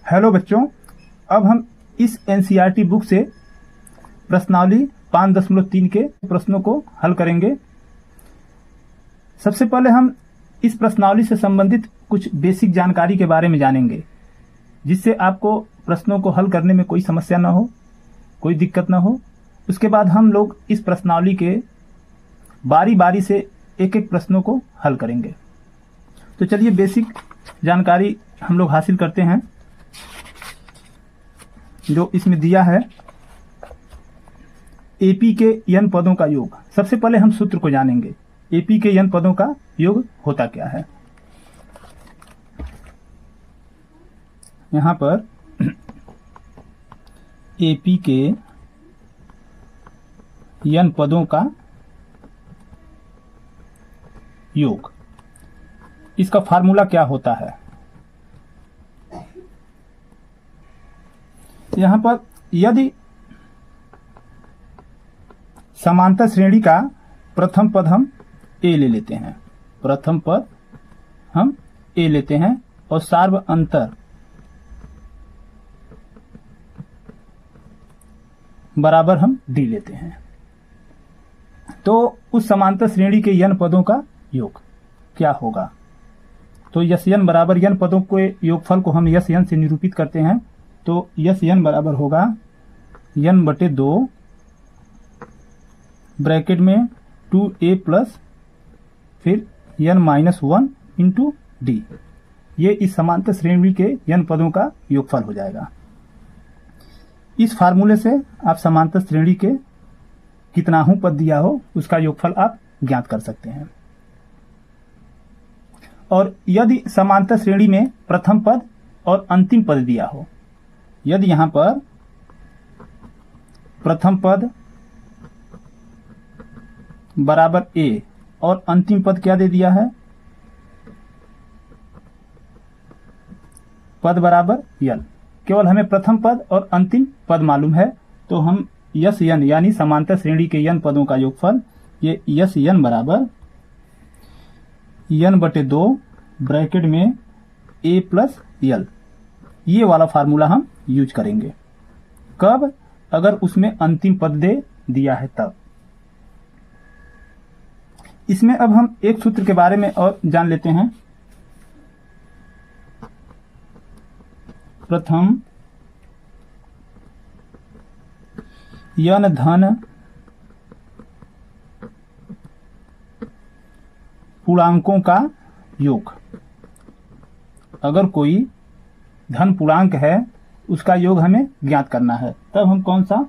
Hello बच्चों, अब हम इस एनसीईआरटी बुक से प्रश्नावली 5.3 के प्रश्नों को हल करेंगे। सबसे पहले हम इस प्रश्नावली से संबंधित कुछ बेसिक जानकारी के बारे में जानेंगे, जिससे आपको प्रश्नों को हल करने में कोई समस्या न हो, कोई दिक्कत न हो। उसके बाद हम लोग इस प्रश्नावली के बारी बारी से एक एक प्रश्नों को हल करेंगे। तो चलिए बेसिक जानकारी हम लोग हासिल करते हैं। जो इसमें दिया है, एपी के n पदों का योग। सबसे पहले हम सूत्र को जानेंगे। एपी के n पदों का योग होता क्या है। यहां पर एपी के n पदों का योग, इसका फार्मूला क्या होता है। यहां पर यदि समांतर श्रेणी का प्रथम पद हम ए ले लेते हैं, प्रथम पद हम ए लेते हैं और सार्व अंतर बराबर हम डी लेते हैं, तो उस समांतर श्रेणी के n पदों का योग क्या होगा। तो यस n बराबर n पदों के योगफल को हम यस n से निरूपित करते हैं। तो यस n बराबर होगा n/2 ब्रैकेट में 2a प्लस फिर n-1 इंटू डी। ये इस समांतर श्रेणी के n पदों का योगफल हो जाएगा। इस फार्मूले से आप समांतर श्रेणी के कितनाहू पद दिया हो उसका योगफल आप ज्ञात कर सकते हैं। और यदि समांतर श्रेणी में प्रथम पद और अंतिम पद दिया हो, यदि यहां पर प्रथम पद बराबर a और अंतिम पद क्या दे दिया है, पद बराबर l, केवल हमें प्रथम पद और अंतिम पद मालूम है, तो हम यस n यानी समांतर श्रेणी के n पदों का योगफल, ये यस n बराबर n/2 ब्रैकेट में a प्लस l, ये वाला फार्मूला हम यूज करेंगे। कब? अगर उसमें अंतिम पद दे दिया है तब। इसमें अब हम एक सूत्र के बारे में और जान लेते हैं। प्रथम n धन पूर्णांकों का योग। अगर कोई धन पूर्णांक है उसका योग हमें ज्ञात करना है, तब हम कौन सा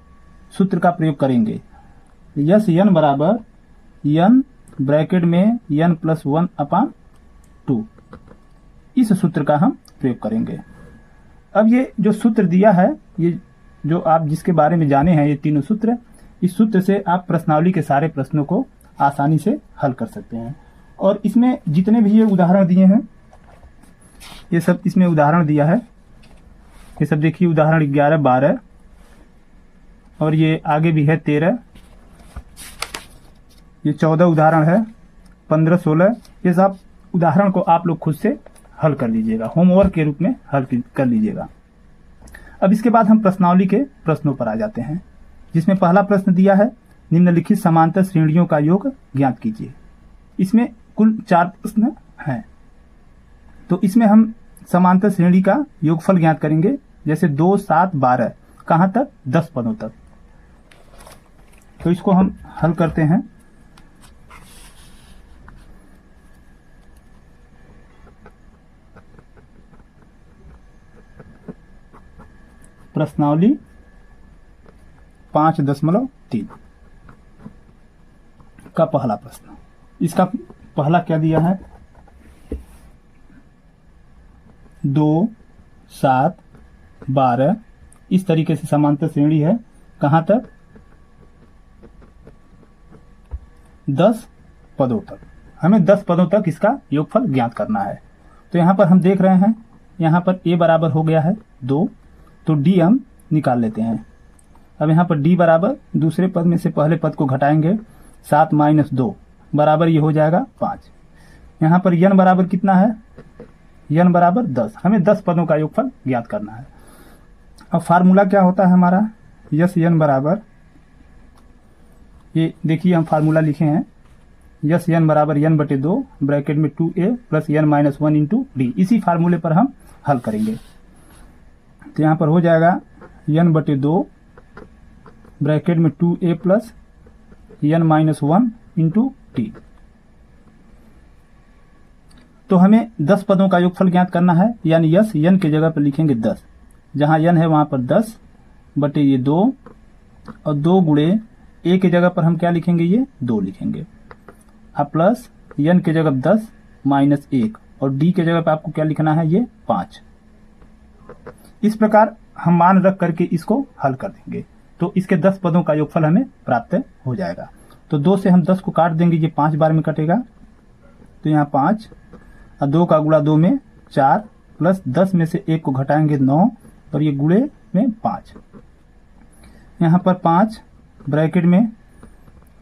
सूत्र का प्रयोग करेंगे। यस n बराबर n ब्रैकेट में n+1/2, इस सूत्र का हम प्रयोग करेंगे। अब ये जो सूत्र दिया है, ये जो आप जिसके बारे में जाने हैं, ये तीनों सूत्र, इस सूत्र से आप प्रश्नावली के सारे प्रश्नों को आसानी से हल कर सकते हैं। और इसमें जितने भी ये उदाहरण दिए हैं, ये सब इसमें उदाहरण दिया है। ये सब देखिए, उदाहरण 11, 12 और ये आगे भी है 13, ये 14 उदाहरण है, 15, 16। ये सब उदाहरण को आप लोग खुद से हल कर लीजिएगा, होमवर्क के रूप में हल कर लीजिएगा। अब इसके बाद हम प्रश्नावली के प्रश्नों पर आ जाते हैं, जिसमें पहला प्रश्न दिया है, निम्नलिखित समांतर श्रेणियों का योग ज्ञात कीजिए। इसमें कुल 4 प्रश्न हैं, तो इसमें हम समांतर श्रेणी का योगफल ज्ञात करेंगे। जैसे 2, 7, 12, कहां तक, 10 पदों तक। तो इसको हम हल करते हैं। प्रश्नावली 5.3 का पहला प्रश्न, इसका पहला क्या दिया है, 2, 7, 12 इस तरीके से समांतर श्रेणी है। कहां तक, 10 पदों तक। हमें 10 पदों तक इसका योगफल ज्ञात करना है। तो यहां पर हम देख रहे हैं, यहां पर a बराबर हो गया है 2, तो d हम निकाल लेते हैं। अब यहां पर d बराबर, दूसरे पद में से पहले पद को घटाएंगे, 7 - 2 बराबर ये हो जाएगा 5। यहां पर n बराबर कितना है, n बराबर 10, हमें 10 पदों का योगफल ज्ञात करना है। अब फार्मूला क्या होता है हमारा, यस n बराबर, ये देखिए हम फार्मूला लिखे हैं, यस n बराबर n बटे 2 ब्रैकेट में 2a plus n minus 1 into D. इसी फार्मूले पर हम हल करेंगे। तो यहाँ पर हो जाएगा n बटे 2 ब्रैकेट में 2a plus n minus 1 into T. तो हमें 10 पदों का योगफल ज्ञात करना है, यानी यस n की जगह पर लिखेंगे 10, जहां n है वहां पर 10 बटे ये 2 और 2 गुणे a की जगह पर हम क्या लिखेंगे, ये 2 लिखेंगे। अब प्लस n की जगह 10 माइनस 1 और d की जगह पर आपको क्या लिखना है, ये 5। इस प्रकार हम मान रख करके इसको हल कर देंगे तो इसके 10 पदों का योगफल हमें प्राप्त हो जाएगा। तो 2 से हम 10 को काट देंगे, ये 5 बार में कटेगा, तो यहाँ 5 और 2 का गुणा 2 में 4 प्लस 10 में से 1 को घटाएंगे 9 और ये गुणे में 5। यहाँ पर 5 ब्रैकेट में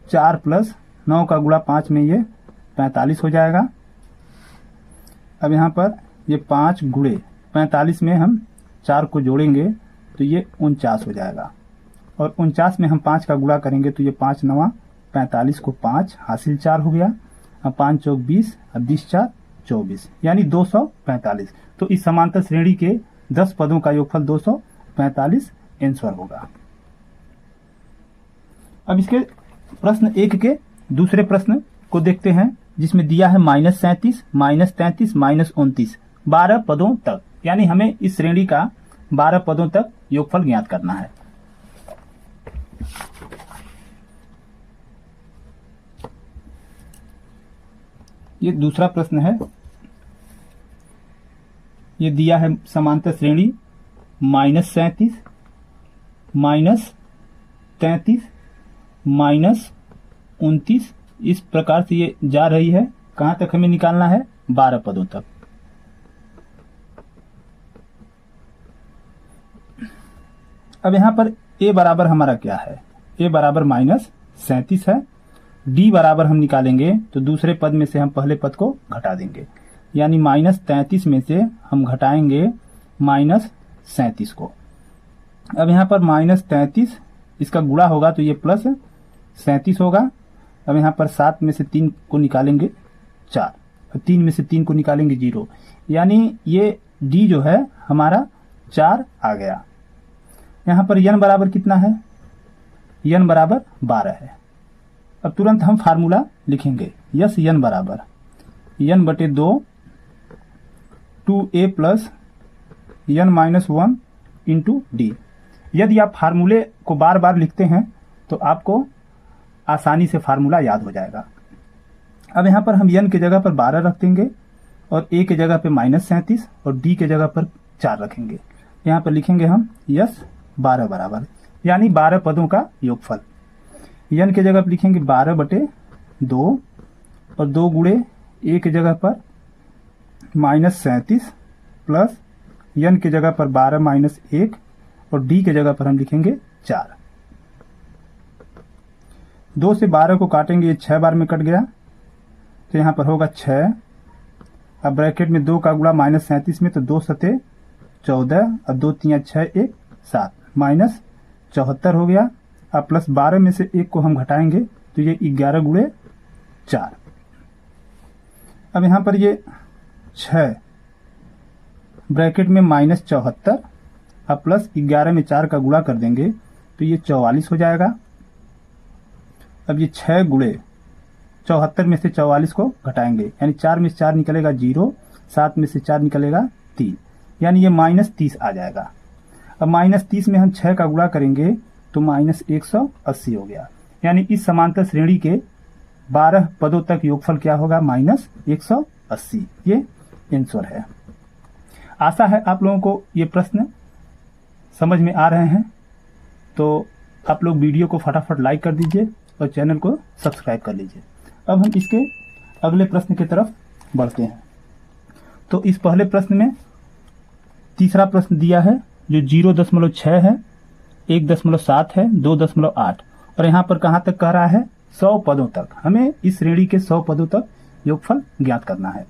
4 प्लस 9 का गुणा 5 में ये 45 हो जाएगा। अब यहाँ पर ये 5 गुणे 45 में हम 4 को जोड़ेंगे तो ये 49 हो जाएगा और 49 में हम 5 का गुणा करेंगे तो ये 5 9 45 को 5 हासिल 4 हो गया। अब 5 चौक 20 अब 20 4 24 यानी 245। तो इस समांतर श्रेणी के 10 पदों का योगफल 245 आंसर होगा। अब इसके प्रश्न 1 के दूसरे प्रश्न को देखते हैं, जिसमें दिया है -37 -33 -29 12 पदों तक, यानी हमें इस श्रेणी का 12 पदों तक योगफल ज्ञात करना है। ये दूसरा प्रश्न है, ये दिया है समांतर श्रेणी -37 -33 -29, इस प्रकार से ये जा रही है। कहां तक हमें निकालना है, 12 पदों तक। अब यहां पर a बराबर हमारा क्या है, a बराबर -37 है। d बराबर हम निकालेंगे तो दूसरे पद में से हम पहले पद को घटा देंगे, यानी -33 में से हम घटाएंगे -37 को। अब यहाँ पर -33 इसका गुणा होगा तो ये प्लस 37 होगा। अब यहाँ पर 7 में से 3 को निकालेंगे 4, 3 में से 3 को निकालेंगे 0, यानी ये d जो है हमारा 4 आ गया। यहाँ पर n बराबर कितना है, n बराबर 12 है। अब तुरंत हम फार्मूला लिखेंगे, यस n बराबर n बटे 2 2a plus n minus 1 into D. यदि आप फार्मूले को बार बार लिखते हैं तो आपको आसानी से फार्मूला याद हो जाएगा। अब यहाँ पर हम n की जगह पर 12 रख देंगे और a की जगह पे -37 और d की जगह पर 4 रखेंगे। यहाँ पर लिखेंगे हम यस 12 बराबर, यानी 12 पदों का योगफल। n की जगह पर लिखेंगे 12 बटे 2 और 2 गुणे a की जगह पर -37 प्लस n की जगह पर 12 माइनस 1 और d की जगह पर हम लिखेंगे 4। 2 से 12 को काटेंगे, ये 6 बार में कट गया तो यहाँ पर होगा 6। अब ब्रैकेट में 2 का गुणा -37 में तो 2 सते 14 और 2 3 6 1 7 माइनस 74 हो गया। अब प्लस 12 में से 1 को हम घटाएंगे तो ये 11 गुणे 4। अब यहाँ पर ये 6 ब्रैकेट में -74 अब प्लस 11 में 4 का गुणा कर देंगे तो ये 44 हो जाएगा। अब ये 6 गुणे 74 में से 44 को घटाएंगे, यानी 4 में से 4 निकलेगा 0, 7 में से 4 निकलेगा 3, यानी ये -30 आ जाएगा। अब -30 में हम 6 का गुणा करेंगे तो -180 हो गया, यानी इस समांतर श्रेणी के 12 पदों तक योगफल क्या होगा, -180। ये आंसर है। आशा है आप लोगों को ये प्रश्न समझ में आ रहे हैं, तो आप लोग वीडियो को फटाफट लाइक कर दीजिए और चैनल को सब्सक्राइब कर लीजिए। अब हम इसके अगले प्रश्न की तरफ बढ़ते हैं। तो इस पहले प्रश्न में तीसरा प्रश्न दिया है जो 0.6 है, 1.7 है, 2.8 और यहाँ पर कहाँ तक कह रहा है, 100 पदों तक। हमें इस श्रेणी के 100 पदों तक योगफल ज्ञात करना है।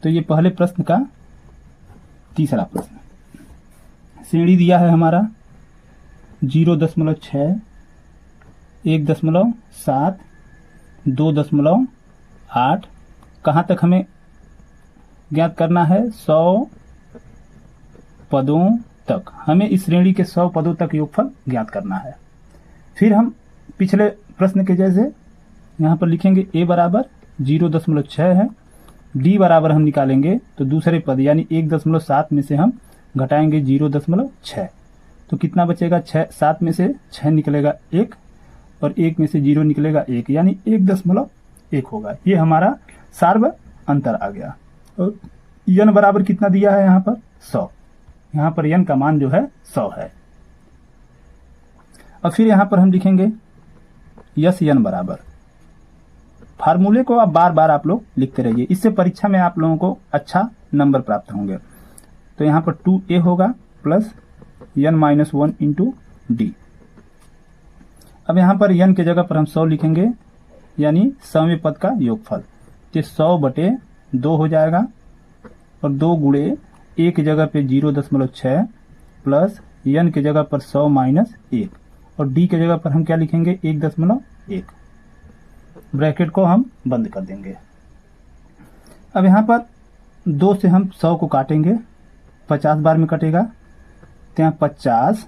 तो ये पहले प्रश्न का तीसरा प्रश्न। श्रेणी दिया है हमारा 0.6, 1.7, 2.8। कहाँ तक हमें ज्ञात करना है? 100 पदों तक। हमें इस श्रेणी के 100 पदों तक योगफल ज्ञात करना है। फिर हम पिछले प्रश्न के जैसे यहाँ पर लिखेंगे a बराबर 0.6 है, d बराबर हम निकालेंगे तो दूसरे पद यानी 1.7 में से हम घटाएंगे 0.6, तो कितना बचेगा? 7 में से 6 निकलेगा 1 और 1 में से 0 निकलेगा 1, यानी 1.1 होगा। ये हमारा सार्व अंतर आ गया। और n बराबर कितना दिया है यहाँ पर? 100। यहाँ पर n का मान जो है 100 है। और फिर यहाँ पर हम लिखेंगे यस n बराबर, फार्मूले को आप बार बार आप लोग लिखते रहिए, इससे परीक्षा में आप लोगों को अच्छा नंबर प्राप्त होंगे। तो यहाँ पर 2a होगा प्लस n-1 इंटू डी। अब यहाँ पर n के जगह पर हम 100 लिखेंगे, यानी 100वें पद का योगफल, तो 100/2 हो जाएगा और 2 गुणे a की जगह पे 0.6 प्लस n की जगह पर 100 माइनस 1 और d की जगह पर हम क्या लिखेंगे? 1.1। ब्रैकेट को हम बंद कर देंगे। अब यहाँ पर 2 से हम 100 को काटेंगे, 50 बार में कटेगा, तो यहाँ 50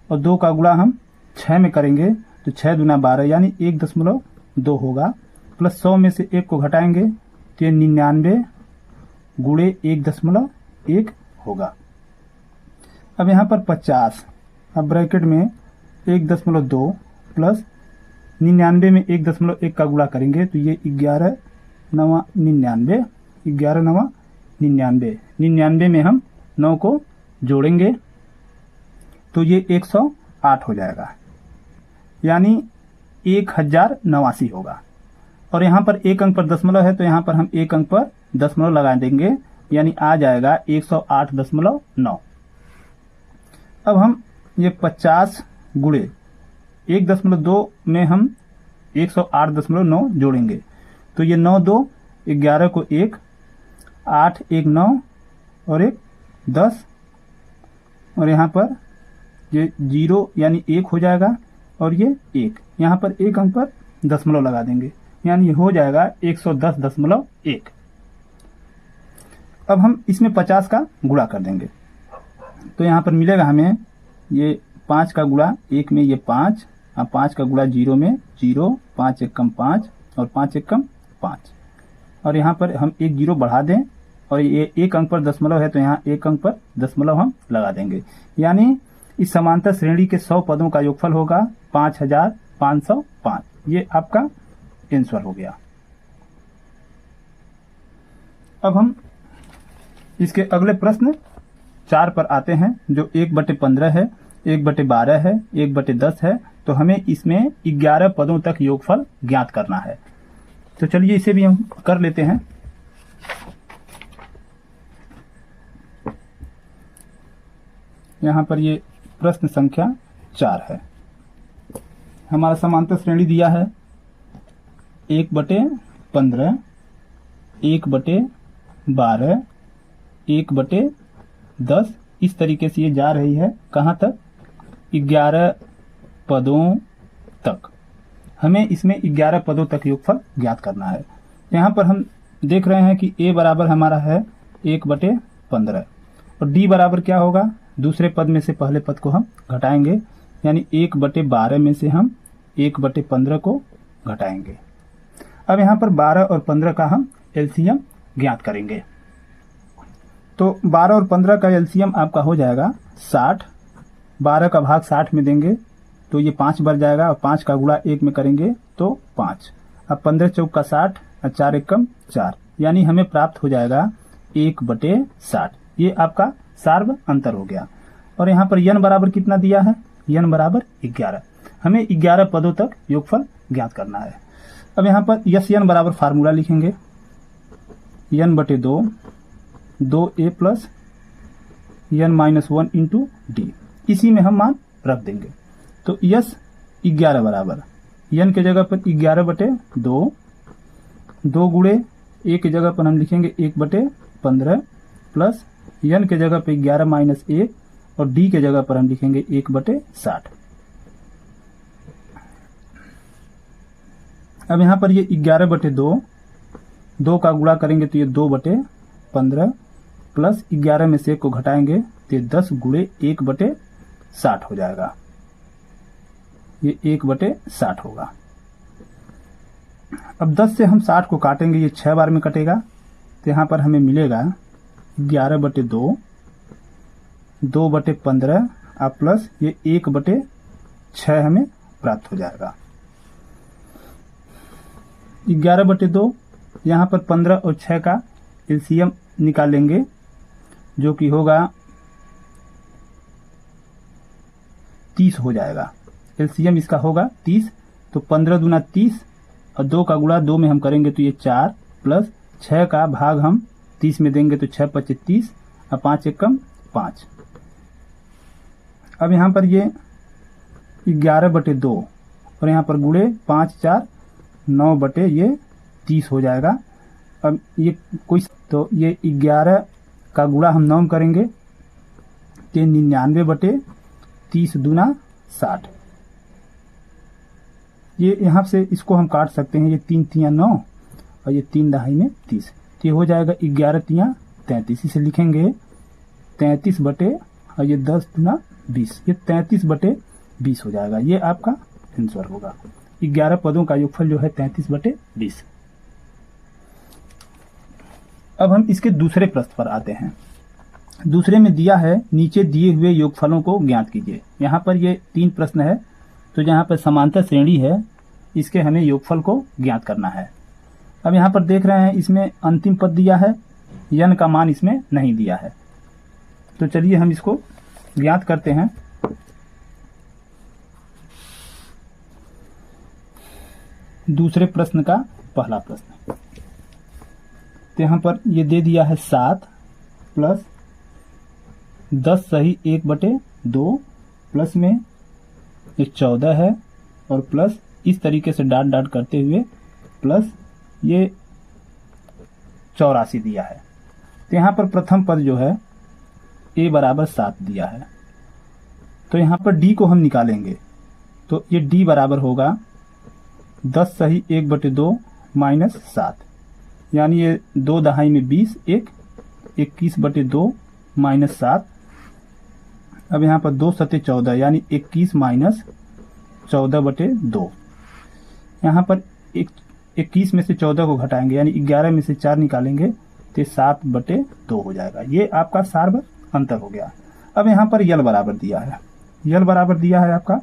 और 2 का गुणा हम 6 में करेंगे तो 6 दूना 12 यानी 1.2 होगा, प्लस 100 में से 1 को घटाएंगे तो ये 99 गुणे 1.1 होगा। अब यहाँ पर 50, अब ब्रैकेट में 1.2 प्लस 99 में 1.1 का गुणा करेंगे तो ये 11×9 = 99। 99 में हम 9 को जोड़ेंगे तो ये 108 हो जाएगा, यानी 1089 होगा। और यहाँ पर एक अंक पर दशमलव है तो यहाँ पर हम एक अंक पर दशमलव लगा देंगे, यानी आ जाएगा 108.9। अब हम ये 50 गुणे 1.2 में हम 108.9 जोड़ेंगे तो ये 9 2 11 को 1, 8 1 9 और 1 10 और यहाँ पर ये 0 यानी 1 हो जाएगा और ये 1, यहाँ पर एक अंक पर दशमलव लगा देंगे, यानी हो जाएगा 110.1। अब हम इसमें 50 का गुणा कर देंगे तो यहाँ पर मिलेगा हमें ये 5 का गुणा 1 में ये 5, 5 का गुणा 0 में 0, 5 1 कम 5 और 5 1 कम 5 और यहाँ पर हम एक 0 बढ़ा दें और ये एक अंक पर दशमलव है तो यहाँ एक अंक पर दशमलव हम लगा देंगे, यानी इस समांतर श्रेणी के 100 पदों का योगफल होगा 5505। ये आपका आंसर हो गया। अब हम इसके अगले प्रश्न 4 पर आते हैं, जो 1/15 है, 1/12 है, 1/10 है। तो हमें इसमें 11 पदों तक योगफल ज्ञात करना है। तो चलिए इसे भी हम कर लेते हैं। यहाँ पर ये प्रश्न संख्या 4 है। हमारा समांतर श्रेणी दिया है 1/15, 1/12, 1/10। इस तरीके से ये जा रही है कहाँ तक? 11 पदों तक। हमें इसमें 11 पदों तक योगफल ज्ञात करना है। यहाँ पर हम देख रहे हैं कि a बराबर हमारा है 1/15 और d बराबर क्या होगा? दूसरे पद में से पहले पद को हम घटाएंगे, यानी 1/12 में से हम 1/15 को घटाएंगे। अब यहाँ पर 12 और 15 का हम एलसीएम ज्ञात करेंगे। तो 12 और 15 का एलसीएम आपका हो जाएगा 60। 12 का भाग 60 में देंगे तो ये 5 बढ़ जाएगा और 5 का गुणा 1 में करेंगे तो 5। अब 15 चौक का 60 और 4 एकम 4, यानी हमें प्राप्त हो जाएगा 1/60। ये आपका सार्व अंतर हो गया। और यहाँ पर n बराबर कितना दिया है? n बराबर 11। हमें 11 पदों तक योगफल ज्ञात करना है। अब यहाँ पर यस n बराबर फार्मूला लिखेंगे, n/2 2a plus n-1 into D. इसी में हम मान रख देंगे। तो यस 11 बराबर n के जगह पर 11/2, 2 गुणे ए की जगह पर हम लिखेंगे 1/15 प्लस एन के जगह पे 11 माइनस 1 और डी के जगह पर हम लिखेंगे 1/60। अब यहाँ पर ये 11/2, 2 का गुणा करेंगे तो ये 2/15 प्लस 11 में से 1 को घटाएंगे तो ये 10 गुणे 1/60 हो जाएगा। ये 1/60 होगा। अब 10 से हम 60 को काटेंगे, ये 6 बार में कटेगा, तो यहाँ पर हमें मिलेगा 11/2, 2/15 और प्लस ये 1/6 हमें प्राप्त हो जाएगा। 11/2, यहाँ पर 15 और 6 का एलसीएम निकालेंगे जो कि होगा 30 हो जाएगा। एलसीएम इसका होगा 30, तो 15 दूना 30 और 2 का गुणा 2 में हम करेंगे तो ये 4 प्लस 6 का भाग हम 30 में देंगे तो 6×5 = 30 और 5 एकम 5। अब यहाँ पर ये 11/2 और यहाँ पर गुणे 5 4 9/30 हो जाएगा। अब ये कोई तो ये 11 का गुणा हम 9 करेंगे तो 99/30 दूना 60। ये यहाँ से इसको हम काट सकते हैं, ये 3 तियाँ 9 और ये 3 दहाई में 30, तो ये हो जाएगा 11 तियाँ 33। इसे लिखेंगे 33 बटे और ये 10 दूना 20, ये 33/20 हो जाएगा। ये आपका आंसर होगा। 11 पदों का योगफल जो है 33/20। अब हम इसके दूसरे प्रश्न पर आते हैं। दूसरे में दिया है नीचे दिए हुए योगफलों को ज्ञात कीजिए। यहाँ पर ये 3 प्रश्न है, तो यहाँ पर समांतर श्रेणी है, इसके हमें योगफल को ज्ञात करना है। अब यहाँ पर देख रहे हैं इसमें अंतिम पद दिया है, n का मान इसमें नहीं दिया है, तो चलिए हम इसको ज्ञात करते हैं। दूसरे प्रश्न का पहला प्रश्न, तो यहाँ पर ये दे दिया है 7 प्लस 10 सही 1/2 प्लस में ये 14 है और प्लस इस तरीके से डाट डाट करते हुए प्लस ये 84 दिया है। तो यहाँ पर प्रथम पद जो है a बराबर 7 दिया है, तो यहाँ पर d को हम निकालेंगे, तो ये d बराबर होगा 10 सही 1/2 माइनस 7, यानी ये 2 दहाई में 20, 21/2 माइनस 7। अब यहाँ पर 2 सते 14 यानी 21 माइनस 14/2। यहाँ पर 21 में से 14 को घटाएंगे यानी 11 में से 4 निकालेंगे तो 7/2 हो जाएगा। ये आपका सार्व अंतर हो गया। अब यहाँ पर यल बराबर दिया है, यल बराबर दिया है आपका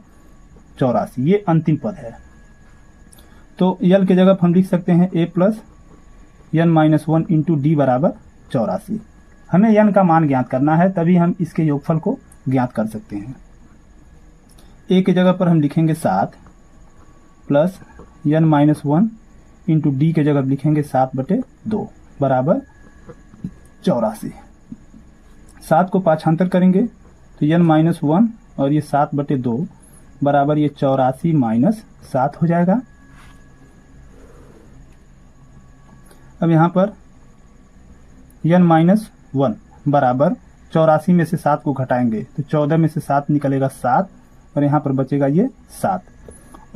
84, ये अंतिम पद है। तो यल के जगह पर हम लिख सकते हैं a plus n-1 into D बराबर 84। हमें n का मान ज्ञात करना है, तभी हम इसके योगफल को ज्ञात कर सकते हैं। a की जगह पर हम लिखेंगे 7 प्लस n-1 इंटू डी के जगह लिखेंगे 7/2 बराबर 84। 7 को पाछांतर करेंगे तो n-1 और ये 7/2 बराबर ये 84 माइनस 7 हो जाएगा। अब यहाँ पर n-1 बराबर 84 में से 7 को घटाएंगे तो 14 में से 7 निकलेगा 7 और यहाँ पर बचेगा ये 7,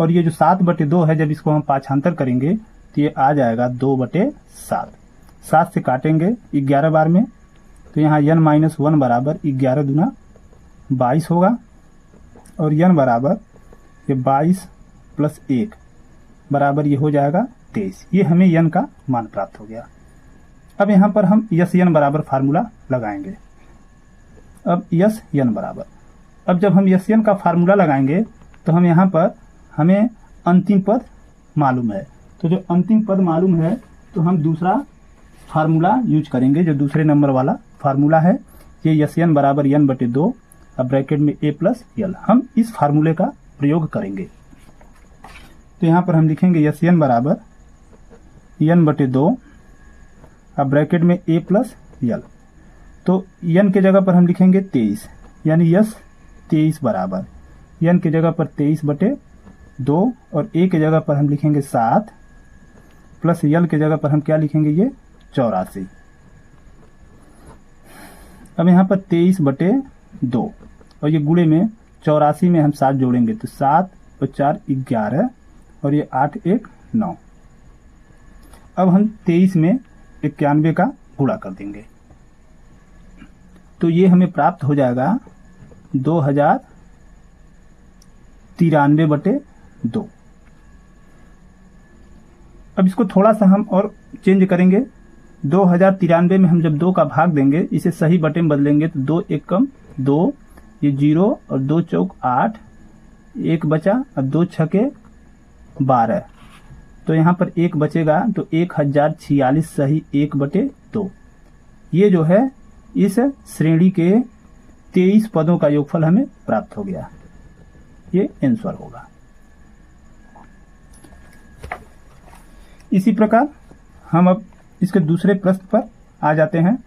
और ये जो 7/2 है जब इसको हम पाछांतर करेंगे तो ये आ जाएगा 2/7। 7 से काटेंगे 11 बार में, तो यहाँ n-1 बराबर 11 दूना 22 होगा और n बराबर ये 22 प्लस 1 बराबर ये हो जाएगा 23। ये हमें n का मान प्राप्त हो गया। अब यहाँ पर हम यस n बराबर फार्मूला लगाएंगे। अब यस n बराबर, अब जब हम यस n का फार्मूला लगाएंगे तो हम यहाँ पर हमें अंतिम पद मालूम है, तो जो अंतिम पद मालूम है तो हम दूसरा फार्मूला यूज करेंगे, जो दूसरे नंबर वाला फार्मूला है ये यस n बराबर n/2 अब ब्रैकेट में a प्लस यल, हम इस फार्मूले का प्रयोग करेंगे। तो यहाँ पर हम लिखेंगे यस n बराबर n/2 अब ब्रैकेट में a प्लस यल, तो n के जगह पर हम लिखेंगे 23 यानी यस 23 बराबर n के जगह पर 23/2 और a के जगह पर हम लिखेंगे 7 प्लस यल के जगह पर हम क्या लिखेंगे, ये 84। अब यहाँ पर 23/2 और ये गुणे में 84 में हम 7 जोड़ेंगे तो 7 और 4 11 और ये 8 1 9। अब हम 23 में 91 का गुणा कर देंगे तो ये हमें प्राप्त हो जाएगा 2093/2। अब इसको थोड़ा सा हम और चेंज करेंगे। 2093 में हम जब 2 का भाग देंगे, इसे सही बटे में बदलेंगे तो 2 एकम 2, ये 0 और 2 चौक 8, 1 बचा और 2 छके 12, तो यहाँ पर 1 बचेगा तो 1046 सही 1/2। ये जो है इस श्रेणी के 23 पदों का योगफल हमें प्राप्त हो गया। ये आंसर होगा। इसी प्रकार हम अब इसके दूसरे प्रश्न पर आ जाते हैं,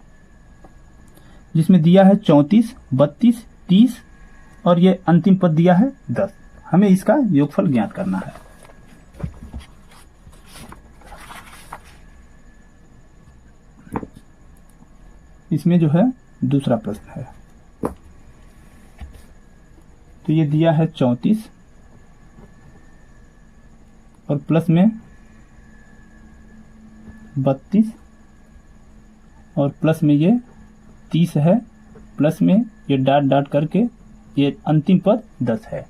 जिसमें दिया है 34, 32, 30 और ये अंतिम पद दिया है 10। हमें इसका योगफल ज्ञात करना है। इसमें जो है दूसरा प्रश्न है, तो ये दिया है 34 और प्लस में 32 और प्लस में ये 30 है, प्लस में ये डॉट डॉट करके ये अंतिम पद 10 है।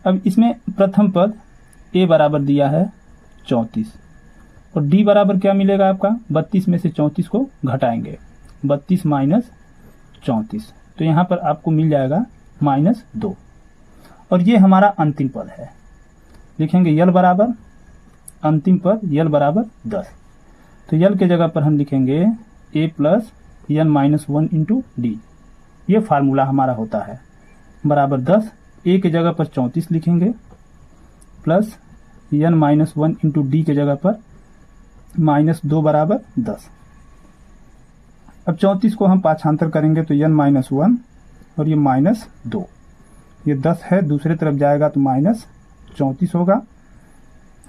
अब इसमें प्रथम पद ए बराबर दिया है 34 और डी बराबर क्या मिलेगा आपका, 32 में से 34 को घटाएंगे, 32 माइनस 34, तो यहाँ पर आपको मिल जाएगा -2 और ये हमारा अंतिम पद है। लिखेंगे यल बराबर अंतिम पद यल बराबर 10, तो यल के जगह पर हम लिखेंगे a plus n minus 1 into D. ये फार्मूला हमारा होता है बराबर 10। a के जगह पर 34 लिखेंगे plus n minus 1 into D के जगह पर -2 बराबर 10। अब 34 को हम पाछांतर करेंगे तो n माइनस 1 और ये -2, ये 10 है, दूसरे तरफ जाएगा तो -34 होगा।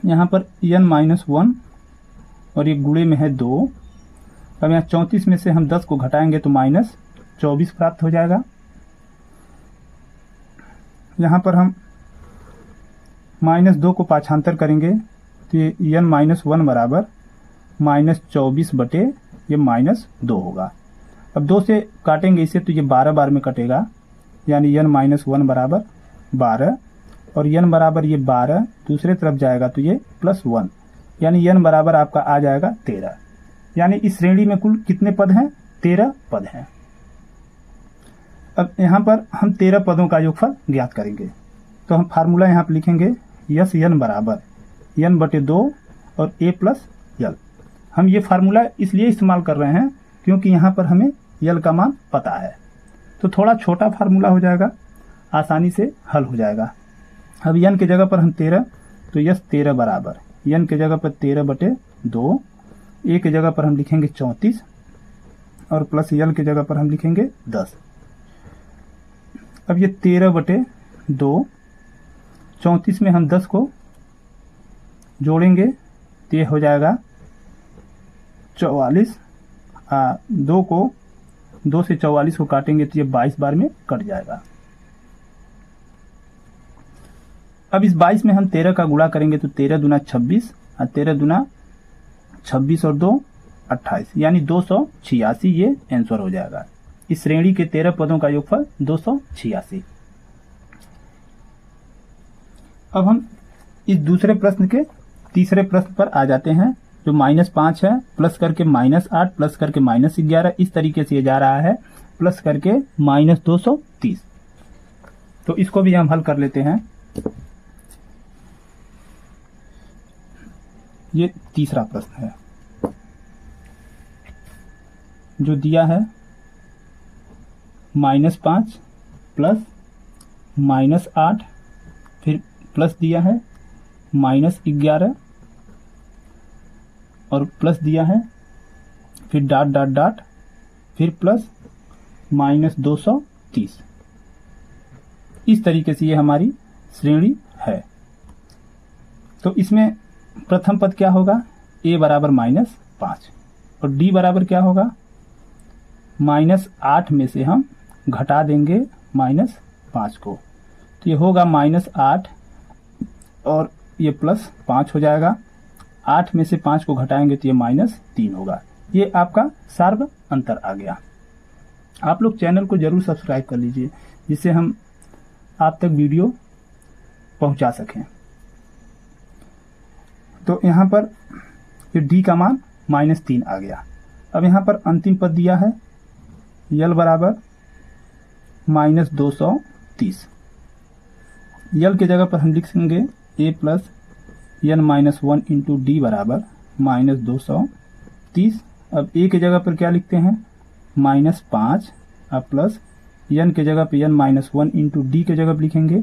यहाँ पर n माइनस 1 और ये गुणे में है 2। अब यहाँ 34 में से हम 10 को घटाएंगे तो -24 प्राप्त हो जाएगा। यहाँ पर हम -2 को पाछांतर करेंगे तो ये n माइनस 1 बराबर -24 बटे ये -2 होगा। अब 2 से काटेंगे इसे तो ये 12 बार में कटेगा, यानी n माइनस 1 बराबर 12 और n बराबर ये 12 दूसरे तरफ जाएगा तो ये +1, यानी n बराबर आपका आ जाएगा 13। यानी इस श्रेणी में कुल कितने पद हैं, 13 पद हैं। अब यहाँ पर हम 13 पदों का योगफल ज्ञात करेंगे, तो हम फार्मूला यहाँ पर लिखेंगे यस n बराबर n/2 और a प्लस यल। हम ये फार्मूला इसलिए इस्तेमाल कर रहे हैं क्योंकि यहाँ पर हमें यल का मान पता है, तो थोड़ा छोटा फार्मूला हो जाएगा, आसानी से हल हो जाएगा। अब n के जगह पर हम 13, तो यस 13 बराबर n के जगह पर 13/2, a के जगह पर हम लिखेंगे 34 और प्लस यल के जगह पर हम लिखेंगे 10। अब ये 13/2, 34 में हम 10 को जोड़ेंगे तो ये हो जाएगा 44। 2 से 44 को काटेंगे तो ये 22 बार में कट जाएगा। अब इस 22 में हम 13 का गुणा करेंगे तो 13 दूना 26 और 13 दूना 26 और 2 28, यानी 286 ये आंसर हो जाएगा। इस श्रेणी के 13 पदों का योगफल 286। अब हम इस दूसरे प्रश्न के तीसरे प्रश्न पर आ जाते हैं, जो -5 है, प्लस करके -8, प्लस करके -11, इस तरीके से ये जा रहा है, प्लस करके -230। तो इसको भी हम हल कर लेते हैं। ये तीसरा प्रश्न है जो दिया है -5 प्लस -8, फिर प्लस दिया है -11 और प्लस दिया है फिर डॉट डॉट डॉट फिर प्लस -230। इस तरीके से ये हमारी श्रेणी है। तो इसमें प्रथम पद क्या होगा, a बराबर -5 और d बराबर क्या होगा, -8 में से हम घटा देंगे -5 को, तो ये होगा -8 और ये +5 हो जाएगा। 8 में से 5 को घटाएंगे तो ये -3 होगा। ये आपका सार्व अंतर आ गया। आप लोग चैनल को जरूर सब्सक्राइब कर लीजिए जिससे हम आप तक वीडियो पहुंचा सकें। तो यहाँ पर ये d का मान -3 आ गया। अब यहाँ पर अंतिम पद दिया है यल बराबर -230। यल के जगह पर हम लिखेंगे a plus n-1 into D बराबर -230। अब a के जगह पर क्या लिखते हैं, -5 अब प्लस n के जगह पे n-1 इंटू डी के जगह पर लिखेंगे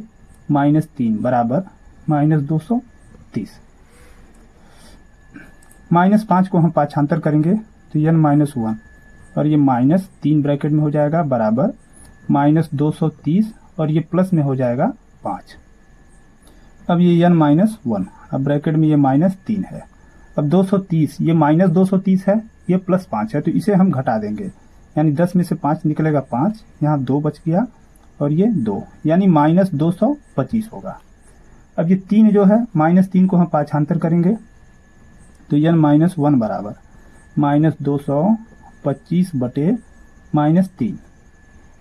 -3 बराबर -230। -5 को हम पाछांतर करेंगे तो n-1 और ये -3 ब्रैकेट में हो जाएगा बराबर -230 और ये प्लस में हो जाएगा 5। अब ये n-1 अब ब्रैकेट में ये -3 है। अब 230 ये -230 है, ये +5 है, तो इसे हम घटा देंगे, यानी 10 में से 5 निकलेगा 5, यहाँ 2 बच गया और ये 2, यानी -225 होगा। अब ये 3 जो है -3 को हम पाछांतर करेंगे तो n-1 बराबर -225 बटे -3।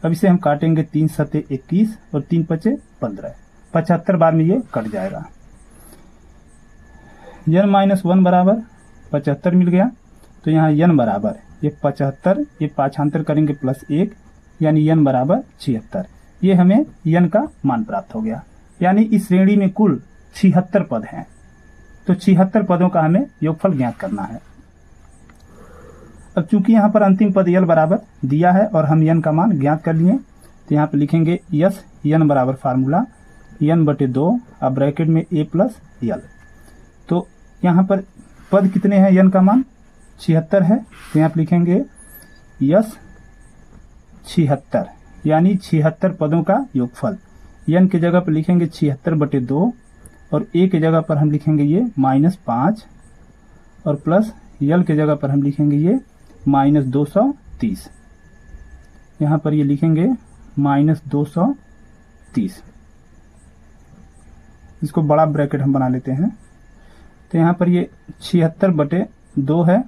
अब इसे हम काटेंगे 3 सते 21 और 3 पचे 15, 75 बार में ये कट जाएगा। n-1 बराबर 75 मिल गया, तो यहाँ n बराबर ये 75, ये पाछांतर करेंगे +1 यानी n बराबर 76। ये हमें n का मान प्राप्त हो गया, यानी इस श्रेणी में कुल 76 पद हैं। तो 76 पदों का हमें योगफल ज्ञात करना है। अब चूंकि यहाँ पर अंतिम पद यल बराबर दिया है और हम n का मान ज्ञात कर लिए, तो यहाँ पे लिखेंगे यस n बराबर फार्मूला n/2 अब ब्रैकेट में a प्लस यल। तो यहाँ पर पद कितने हैं, n का मान 76 है, तो यहाँ पे लिखेंगे यस 76 यानी 76 पदों का योगफल। n के जगह पर लिखेंगे 76/2 और a के जगह पर हम लिखेंगे ये -5 और प्लस यल के जगह पर हम लिखेंगे ये -230। यहाँ पर ये लिखेंगे -230, इसको बड़ा ब्रैकेट हम बना लेते हैं। तो यहाँ पर ये 76/2 है,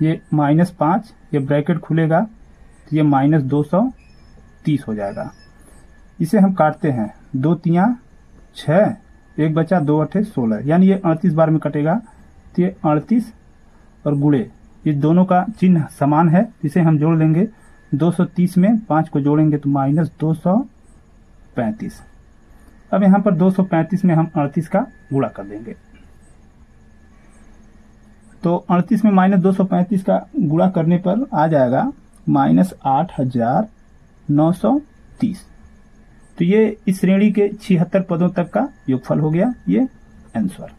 ये -5, ये ब्रैकेट खुलेगा तो ये -230 हो जाएगा। इसे हम काटते हैं, 2 तियां 6, 1 बचा 2 अठे 16, यानी ये 38 बार में कटेगा। तो ये 38 और गुणे ये दोनों का चिन्ह समान है, इसे हम जोड़ लेंगे। 230 में 5 को जोड़ेंगे तो -235। अब यहाँ पर 235 में हम 38 का गुणा कर देंगे, तो 38 में -235 का गुणा करने पर आ जाएगा -8930। तो ये इस श्रेणी के 76 पदों तक का योगफल हो गया, ये आंसर।